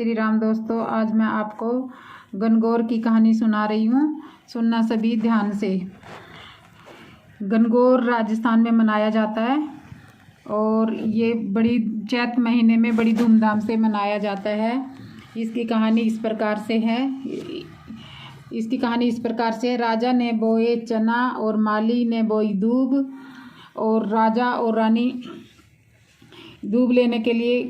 श्री राम दोस्तों, आज मैं आपको गणगौर की कहानी सुना रही हूँ। सुनना सभी ध्यान से। गणगौर राजस्थान में मनाया जाता है और ये बड़ी चैत महीने में बड़ी धूमधाम से मनाया जाता है। इसकी कहानी इस प्रकार से है। राजा ने बोए चना और माली ने बोई दूब, और राजा और रानी दूब लेने के लिए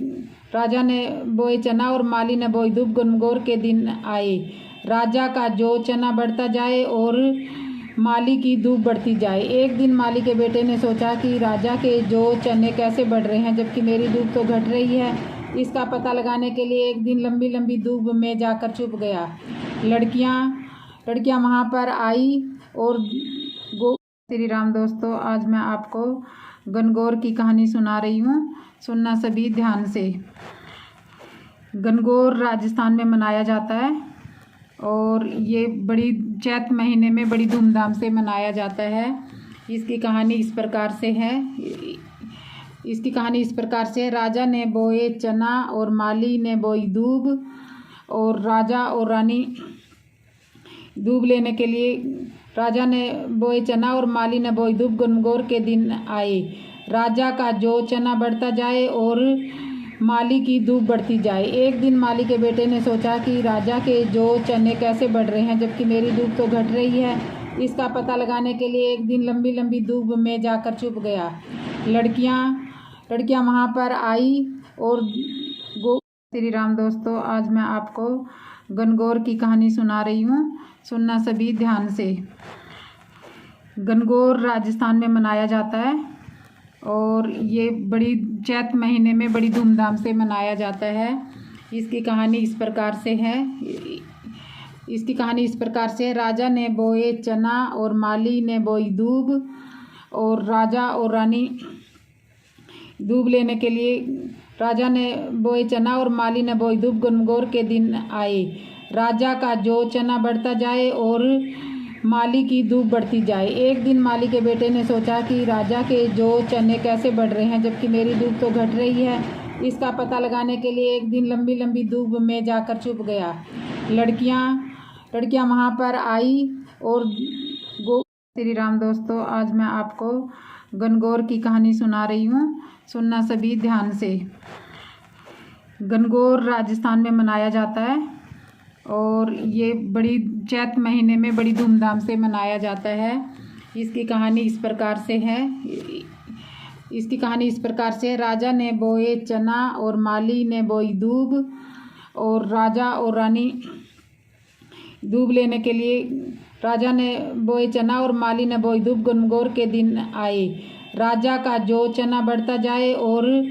राजा ने बोए चना और माली ने बोई दूब। गणगौर के दिन आए। राजा का जो चना बढ़ता जाए और माली की दूब बढ़ती जाए। एक दिन माली के बेटे ने सोचा कि राजा के जो चने कैसे बढ़ रहे हैं जबकि मेरी दूब तो घट रही है। इसका पता लगाने के लिए एक दिन लंबी लंबी दूब में जाकर छुप गया। लड़कियां वहां पर आई और श्री राम दोस्तों, आज मैं आपको गणगौर की कहानी सुना रही हूँ। सुनना सभी ध्यान से। गणगौर राजस्थान में मनाया जाता है और ये बड़ी चैत महीने में बड़ी धूमधाम से मनाया जाता है। इसकी कहानी इस प्रकार से है। राजा ने बोए चना और माली ने बोई दूब, और राजा और रानी दूब लेने के लिए राजा ने बोए चना और माली ने बोई दूब। गणगौर के दिन आए। राजा का जो चना बढ़ता जाए और माली की दूब बढ़ती जाए। एक दिन माली के बेटे ने सोचा कि राजा के जो चने कैसे बढ़ रहे हैं जबकि मेरी दूब तो घट रही है। इसका पता लगाने के लिए एक दिन लंबी लंबी दूब में जाकर छुप गया। लड़कियां वहां पर आई और श्री राम दोस्तों, आज मैं आपको गणगौर की कहानी सुना रही हूँ। सुनना सभी ध्यान से। गणगौर राजस्थान में मनाया जाता है और ये बड़ी चैत महीने में बड़ी धूमधाम से मनाया जाता है। इसकी कहानी इस प्रकार से है। राजा ने बोए चना और माली ने बोई दूब, और राजा और रानी दूब लेने के लिए राजा ने बोए चना और माली ने बोई दूब। गणगौर के दिन आए। राजा का जो चना बढ़ता जाए और माली की दूब बढ़ती जाए। एक दिन माली के बेटे ने सोचा कि राजा के जो चने कैसे बढ़ रहे हैं जबकि मेरी दूब तो घट रही है। इसका पता लगाने के लिए एक दिन लंबी लंबी दूब में जाकर छुप गया। लड़कियां वहां पर आई और श्री राम दोस्तों, आज मैं आपको गणगौर की कहानी सुना रही हूँ। सुनना सभी ध्यान से। गणगौर राजस्थान में मनाया जाता है और ये बड़ी चैत महीने में बड़ी धूमधाम से मनाया जाता है। इसकी कहानी इस प्रकार से है। राजा ने बोए चना और माली ने बोई दूब, और राजा और रानी दूब लेने के लिए राजा ने बोए चना और माली ने बोई दूब। गणगौर के दिन आए। राजा का जो चना बढ़ता जाए और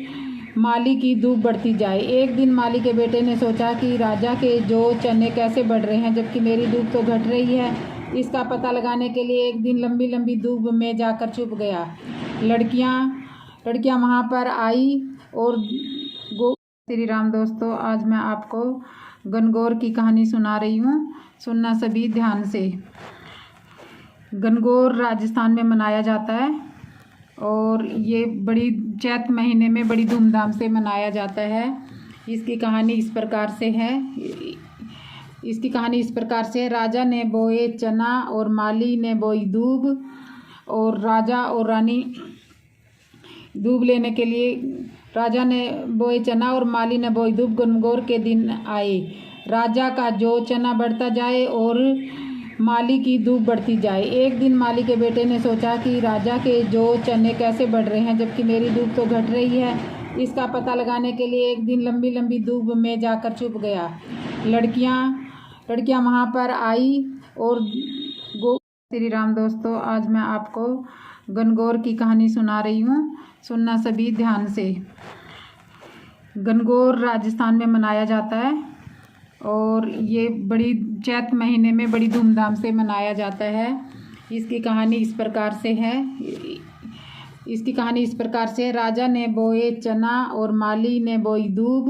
माली की दूब बढ़ती जाए। एक दिन माली के बेटे ने सोचा कि राजा के जो चने कैसे बढ़ रहे हैं जबकि मेरी दूब तो घट रही है। इसका पता लगाने के लिए एक दिन लंबी लंबी दूब में जाकर छुप गया। लड़कियां वहां पर आई और श्री राम दोस्तों, आज मैं आपको गणगौर की कहानी सुना रही हूँ। सुनना सभी ध्यान से। गणगौर राजस्थान में मनाया जाता है और ये बड़ी चैत महीने में बड़ी धूमधाम से मनाया जाता है। इसकी कहानी इस प्रकार से है। राजा ने बोए चना और माली ने बोई दूब, और राजा और रानी दूब लेने के लिए राजा ने बोए चना और माली ने बोई दूब। गणगौर के दिन आए। राजा का जो चना बढ़ता जाए और माली की दूब बढ़ती जाए। एक दिन माली के बेटे ने सोचा कि राजा के जो चने कैसे बढ़ रहे हैं जबकि मेरी दूब तो घट रही है। इसका पता लगाने के लिए एक दिन लंबी लंबी दूब में जाकर छुप गया। लड़कियां वहां पर आई और श्री राम दोस्तों, आज मैं आपको गणगौर की कहानी सुना रही हूँ। सुनना सभी ध्यान से। गणगौर राजस्थान में मनाया जाता है और ये बड़ी चैत महीने में बड़ी धूमधाम से मनाया जाता है। इसकी कहानी इस प्रकार से है। राजा ने बोए चना और माली ने बोई दूब,